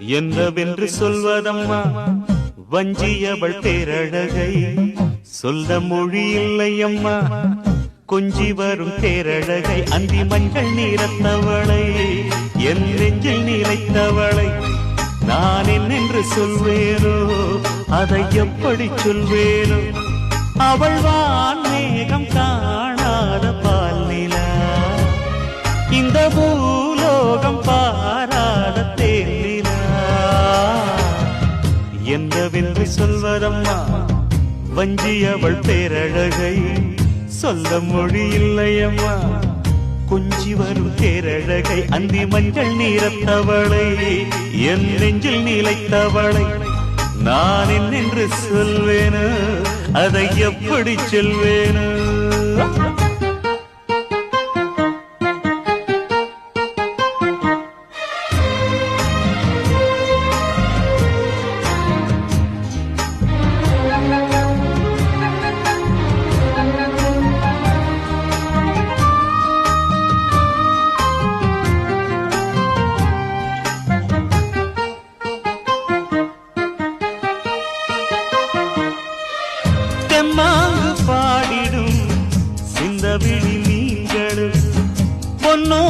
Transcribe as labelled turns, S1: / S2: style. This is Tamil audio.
S1: என்னவென்று சொல்வதம்மா வஞ்சியவள் பேரழகை சொல்ல மொழி இல்லை அம்மா கொஞ்சி வரும் பேரழகை அந்தி மஞ்சள் நீரத்தவளை என் நெஞ்சில் நிலைத்தவளை நான் என்னென்று சொல்வேனோ அதை எப்படி சொல்வேனோ அவள் வான் மேகம் காணாத பால் நிலா இந்த பூலோகம் பாராத தேனிலா என்னவென்று சொல்வதம்மா வஞ்சியவள் பேரழகை சொல்ல மொழி இல்லையம்மா கொஞ்சி வரும் பேரழகை அந்தி மஞ்சள் நீரத்தவளை என் நெஞ்சில் நிலைத்தவளை நான் என்னென்று சொல்வேனோ அதை எப்படி சொல்வேனோ தெம்மாங்கு பாடிடும் சிந்த விழி மீன்களும் பொன்னோ